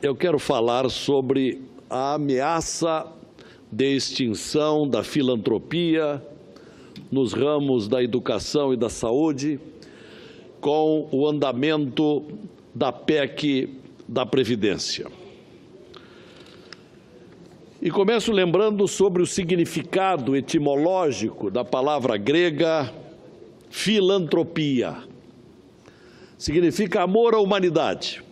eu quero falar sobre a ameaça de extinção da filantropia nos ramos da educação e da saúde, com o andamento da PEC da Previdência. E começo lembrando sobre o significado etimológico da palavra grega filantropia. Significa amor à humanidade.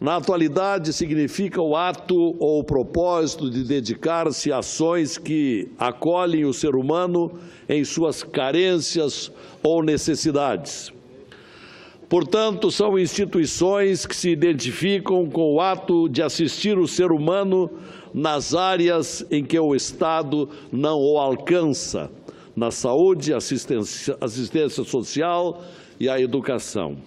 Na atualidade, significa o ato ou o propósito de dedicar-se a ações que acolhem o ser humano em suas carências ou necessidades. Portanto, são instituições que se identificam com o ato de assistir o ser humano nas áreas em que o Estado não o alcança, na saúde, assistência social e a educação.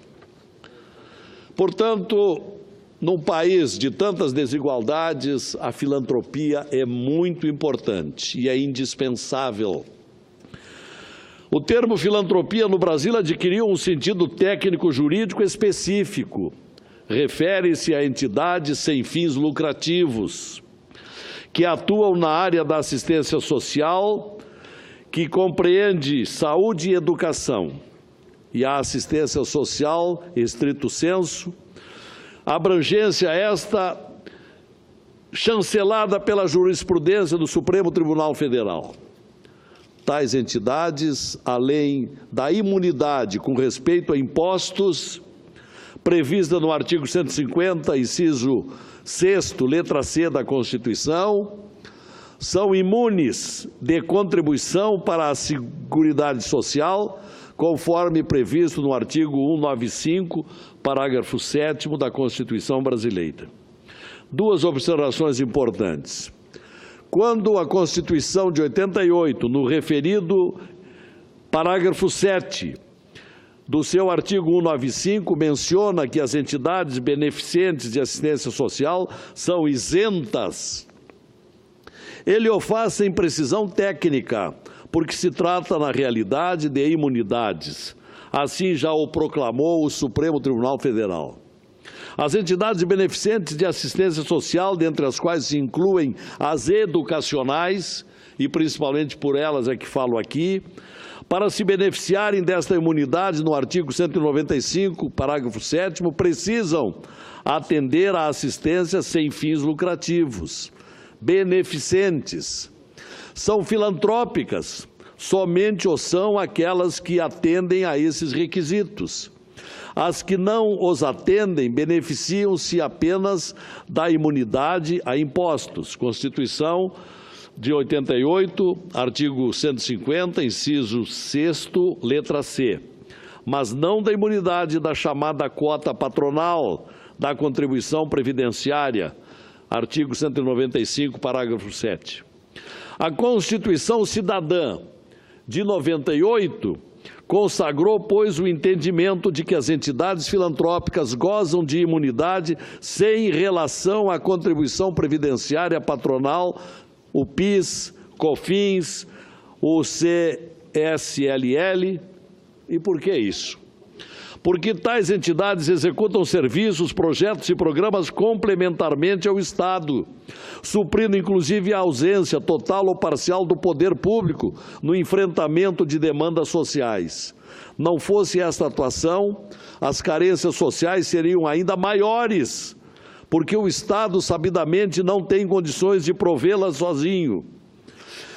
Portanto, num país de tantas desigualdades, a filantropia é muito importante e é indispensável. O termo filantropia no Brasil adquiriu um sentido técnico-jurídico específico. Refere-se a entidades sem fins lucrativos, que atuam na área da assistência social, que compreende saúde e educação, e a assistência social, estrito sensu, abrangência esta chancelada pela jurisprudência do Supremo Tribunal Federal. Tais entidades, além da imunidade com respeito a impostos, prevista no artigo 150, inciso 6º, letra C da Constituição, são imunes de contribuição para a Seguridade Social, conforme previsto no artigo 195, parágrafo 7º da Constituição Brasileira. Duas observações importantes. Quando a Constituição de 88, no referido parágrafo 7 do seu artigo 195, menciona que as entidades beneficentes de assistência social são isentas, ele o faz sem precisão técnica, porque se trata, na realidade, de imunidades. Assim já o proclamou o Supremo Tribunal Federal. As entidades beneficentes de assistência social, dentre as quais se incluem as educacionais, e principalmente por elas é que falo aqui, para se beneficiarem desta imunidade no artigo 195, parágrafo 7º, precisam atender à assistência sem fins lucrativos. Beneficentes. São filantrópicas, somente o são aquelas que atendem a esses requisitos. As que não os atendem beneficiam-se apenas da imunidade a impostos. Constituição de 88, artigo 150, inciso 6º, letra C. Mas não da imunidade da chamada cota patronal da contribuição previdenciária, artigo 195, parágrafo 7. A Constituição Cidadã de 98 consagrou, pois, o entendimento de que as entidades filantrópicas gozam de imunidade sem relação à contribuição previdenciária patronal, o PIS, COFINS, o CSLL. E por que isso? Porque tais entidades executam serviços, projetos e programas complementarmente ao Estado, suprindo inclusive a ausência total ou parcial do poder público no enfrentamento de demandas sociais. Não fosse esta atuação, as carências sociais seriam ainda maiores, porque o Estado sabidamente não tem condições de provê-las sozinho.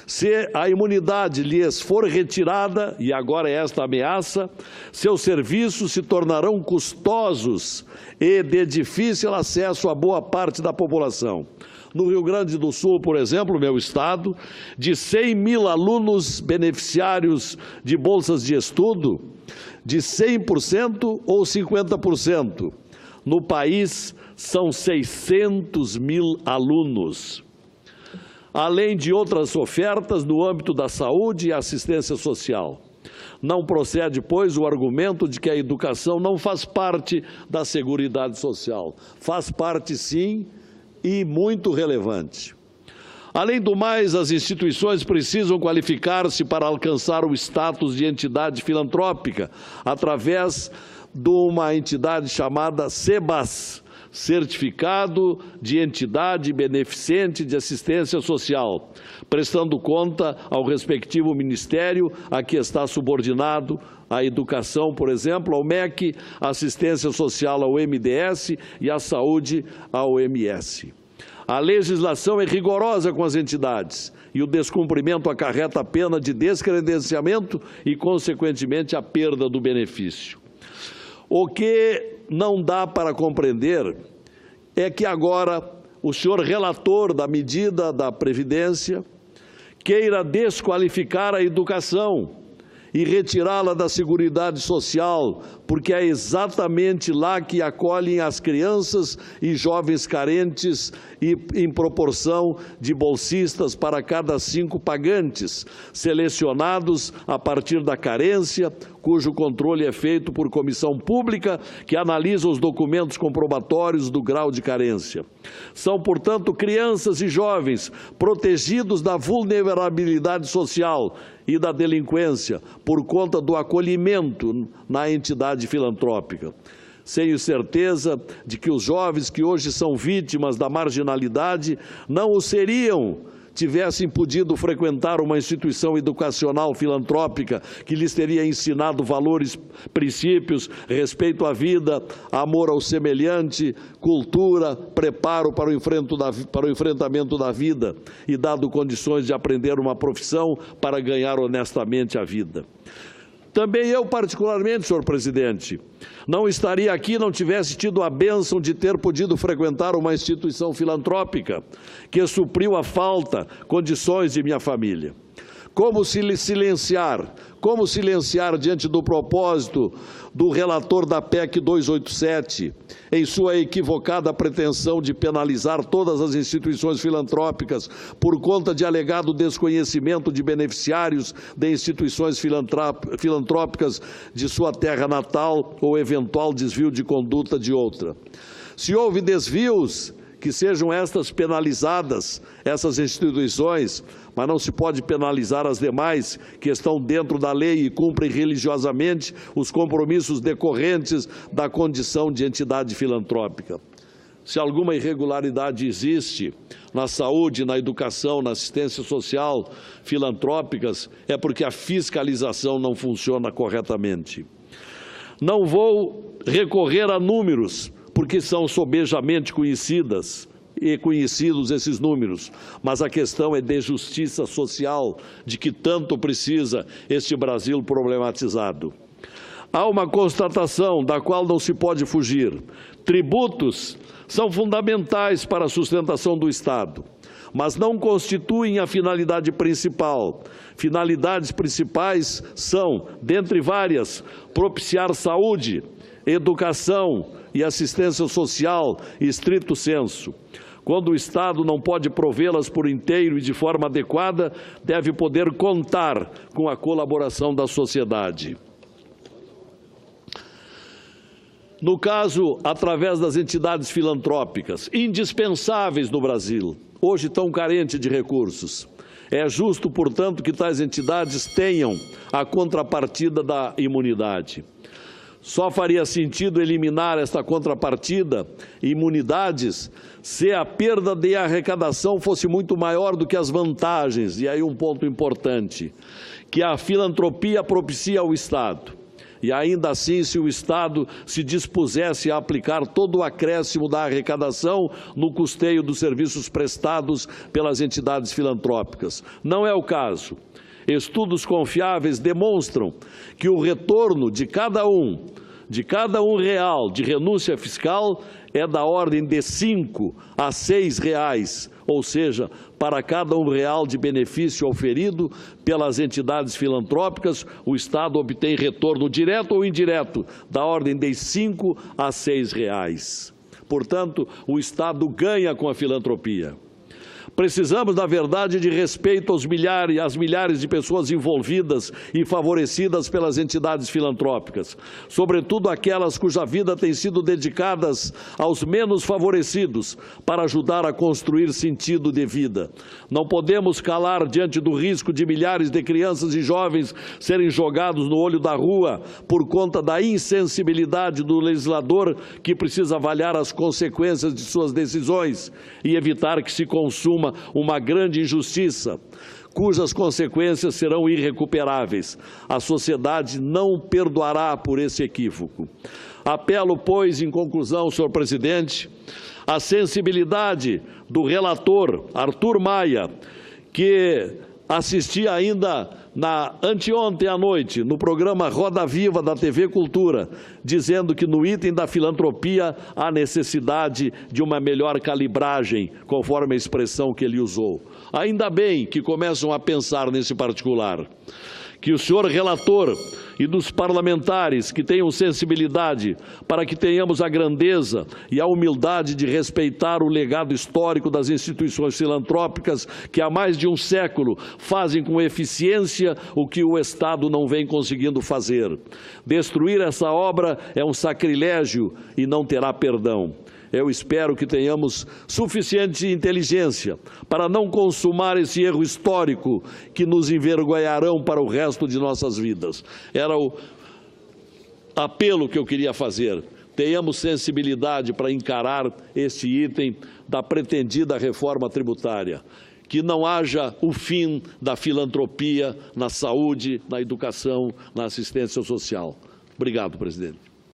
Se a imunidade lhes for retirada, e agora é esta ameaça, seus serviços se tornarão custosos e de difícil acesso a boa parte da população. No Rio Grande do Sul, por exemplo, meu estado, de 100 mil alunos beneficiários de bolsas de estudo, de 100% ou 50%. No país, são 600 mil alunos. Além de outras ofertas no âmbito da saúde e assistência social. Não procede, pois, o argumento de que a educação não faz parte da Seguridade Social. Faz parte, sim, e muito relevante. Além do mais, as instituições precisam qualificar-se para alcançar o status de entidade filantrópica, através de uma entidade chamada SEBAS, certificado de entidade beneficente de assistência social, prestando conta ao respectivo ministério a que está subordinado, a educação, por exemplo, ao MEC, a assistência social ao MDS e a saúde ao MS. A legislação é rigorosa com as entidades e o descumprimento acarreta a pena de descredenciamento e, consequentemente, a perda do benefício. O que não dá para compreender é que agora o senhor relator da medida da Previdência queira desqualificar a educação e retirá-la da Seguridade Social, porque é exatamente lá que acolhem as crianças e jovens carentes e em proporção de bolsistas para cada 5 pagantes, selecionados a partir da carência, cujo controle é feito por comissão pública que analisa os documentos comprobatórios do grau de carência. São, portanto, crianças e jovens protegidos da vulnerabilidade social e da delinquência por conta do acolhimento na entidade filantrópica. Tenho certeza de que os jovens que hoje são vítimas da marginalidade não o seriam tivessem podido frequentar uma instituição educacional filantrópica que lhes teria ensinado valores, princípios, respeito à vida, amor ao semelhante, cultura, preparo para o enfrentamento da vida e dado condições de aprender uma profissão para ganhar honestamente a vida. Também eu, particularmente, senhor presidente, não estaria aqui não tivesse tido a bênção de ter podido frequentar uma instituição filantrópica que supriu a falta, condições de minha família. Como silenciar diante do propósito do relator da PEC 287, em sua equivocada pretensão de penalizar todas as instituições filantrópicas por conta de alegado desconhecimento de beneficiários de instituições filantrópicas de sua terra natal ou eventual desvio de conduta de outra. Se houve desvios, que sejam estas penalizadas, essas instituições, mas não se pode penalizar as demais que estão dentro da lei e cumprem religiosamente os compromissos decorrentes da condição de entidade filantrópica. Se alguma irregularidade existe na saúde, na educação, na assistência social filantrópicas, é porque a fiscalização não funciona corretamente. Não vou recorrer a números, porque são sobejamente conhecidos esses números, mas a questão é de justiça social, de que tanto precisa este Brasil problematizado. Há uma constatação da qual não se pode fugir. Tributos são fundamentais para a sustentação do Estado, mas não constituem a finalidade principal. Finalidades principais são, dentre várias, propiciar saúde, educação e assistência social, estrito sensu. Quando o Estado não pode provê-las por inteiro e de forma adequada, deve poder contar com a colaboração da sociedade. No caso, através das entidades filantrópicas, indispensáveis no Brasil, hoje tão carente de recursos. É justo, portanto, que tais entidades tenham a contrapartida da imunidade. Só faria sentido eliminar esta contrapartida, imunidades, se a perda de arrecadação fosse muito maior do que as vantagens. E aí um ponto importante, que a filantropia propicia ao Estado. E ainda assim, se o Estado se dispusesse a aplicar todo o acréscimo da arrecadação no custeio dos serviços prestados pelas entidades filantrópicas. Não é o caso. Estudos confiáveis demonstram que o retorno de cada um real de renúncia fiscal é da ordem de 5 a 6 reais, ou seja, para cada R$1 de benefício auferido pelas entidades filantrópicas, o Estado obtém retorno direto ou indireto da ordem de 5 a 6 reais. Portanto, o Estado ganha com a filantropia. Precisamos, na verdade, de respeito às milhares de pessoas envolvidas e favorecidas pelas entidades filantrópicas, sobretudo aquelas cuja vida tem sido dedicadas aos menos favorecidos para ajudar a construir sentido de vida. Não podemos calar diante do risco de milhares de crianças e jovens serem jogados no olho da rua por conta da insensibilidade do legislador que precisa avaliar as consequências de suas decisões e evitar que se consuma uma grande injustiça, cujas consequências serão irrecuperáveis. A sociedade não perdoará por esse equívoco. Apelo, pois, em conclusão, senhor presidente, à sensibilidade do relator Arthur Maia, que assisti ainda anteontem à noite, no programa Roda Viva da TV Cultura, dizendo que no item da filantropia há necessidade de uma melhor calibragem, conforme a expressão que ele usou. Ainda bem que começam a pensar nesse particular. Que o senhor relator e dos parlamentares que tenham sensibilidade para que tenhamos a grandeza e a humildade de respeitar o legado histórico das instituições filantrópicas que há mais de um século fazem com eficiência o que o Estado não vem conseguindo fazer. Destruir essa obra é um sacrilégio e não terá perdão. Eu espero que tenhamos suficiente inteligência para não consumar esse erro histórico que nos envergonharão para o resto de nossas vidas. Era o apelo que eu queria fazer. Tenhamos sensibilidade para encarar este item da pretendida reforma tributária. Que não haja o fim da filantropia na saúde, na educação, na assistência social. Obrigado, presidente.